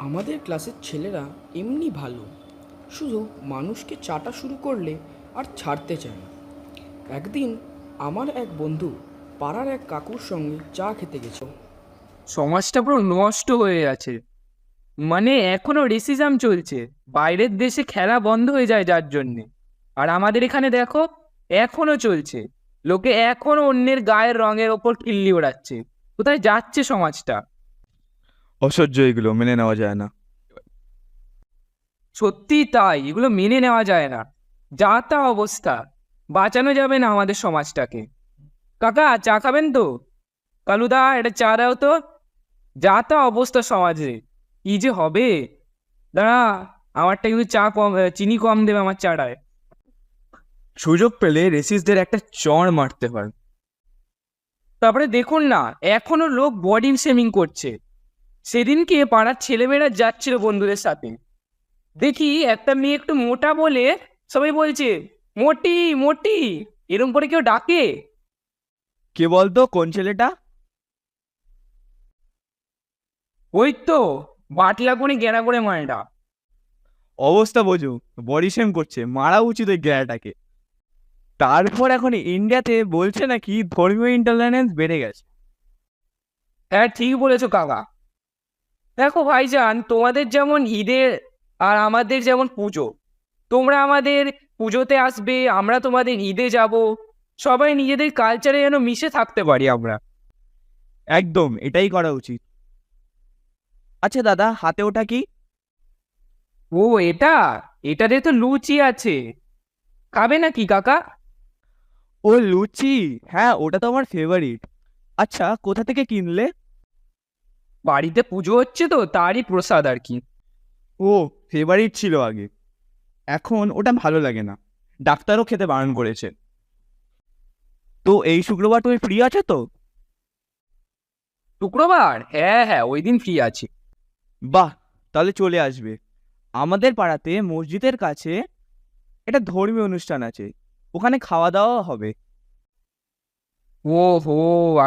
আমাদের ক্লাসের ছেলেরা এমনি ভালো, শুধু মানুষকে চাটা শুরু করলে আর ছাড়তে চায় না। একদিন আমার এক বন্ধু পাড়ার এক কাকুর সঙ্গে চা খেতে গেছে। সমাজটা পুরো নষ্ট হয়ে আছে। মানে এখনো রেসিজম চলছে, বাইরের দেশে খেলা বন্ধ হয়ে যায় যার জন্যে। আর আমাদের এখানে দেখো, এখনো চলছে। লোকে এখনো অন্যের গায়ের রঙের ওপর খিল্লি ওড়াচ্ছে। কোথায় যাচ্ছে সমাজটা? অসহ্য, এগুলো মেনে নেওয়া যায় না। সত্যি তাই, এগুলো মেনে নেওয়া যায় না। যা তা অবস্থা, বাঁচানো যাবে না আমাদের সমাজটাকে। কাকা, চা খাবেন তো? কালুদা, এটা চা দাও তো। যা তা অবস্থা সমাজে, কি যে হবে। দাঁড়া, আমারটা কিন্তু চা কম, চিনি কম দেবে আমার চাটায়। সুযোগ পেলে রেসিসদের একটা চড় মারতে হয়। তারপরে দেখুন না, এখনো লোক বডি শেমিং করছে। সেদিনকে পাড়ার ছেলেমেয়েরা যাচ্ছিল বন্ধুদের সাথে, দেখি একটা মেয়ে একটু মোটা বলে সবাই বলছে মোটি মোটি, এরম করে কেউ ডাকে? কে বলতো কোন ছেলেটা? ওই তো বাটলা কোনি গেনা করে মানেটা। অবস্থা বোঝো, বডি শেম করছে, মারা উচিত ওই গ্যাটাকে। তারপর এখন ইন্ডিয়াতে বলছে নাকি ধর্মীয় ইন্টলারেন্স বেড়ে গেছে। হ্যাঁ, ঠিক বলেছো কাকা। দেখো ভাইজান, তোমাদের যেমন ঈদের আর আমাদের যেমন পুজো, তোমরা আমাদের পুজোতে আসবে, আমরা তোমাদের ঈদে যাব। সবাই নিজেদের কালচারে যেন মিশে থাকতে পারি আমরা। একদম এটাই করা উচিত। আচ্ছা দাদা, হাতে ওটা কি? ও, এটাতে তো লুচি আছে। খাবে নাকি কাকা? ও লুচি, হ্যাঁ ওটা তো আমার ফেভারিট। আচ্ছা, কোথা থেকে কিনলে? বাড়িতে পুজো হচ্ছে তো, তারই প্রসাদ আর কি। ও, ফেভারিট ছিল আগে, এখন ওটা ভালো লাগে না। ডাক্তারও খেতে বারণ করেছে। তো এই শুক্রবার তুমি ফ্রি আছো তো? শুক্রবার? হ্যাঁ হ্যাঁ, ওই দিন ফ্রি আছি। বাহ, তাহলে চলে আসবে। আমাদের পাড়াতে মসজিদের কাছে একটা ধর্মীয় অনুষ্ঠান আছে, ওখানে খাওয়া দাওয়া হবে। ও হো,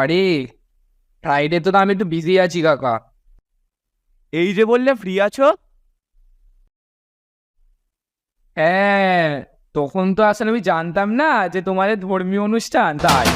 আরে ফ্রাইডে তো আমি একটু বিজি আছি কাকা। এই যে বললে ফ্রি আছো। হ্যাঁ, তখন তো আসলে আমি জানতাম না যে তোমাদের ধর্মীয় অনুষ্ঠান, তাই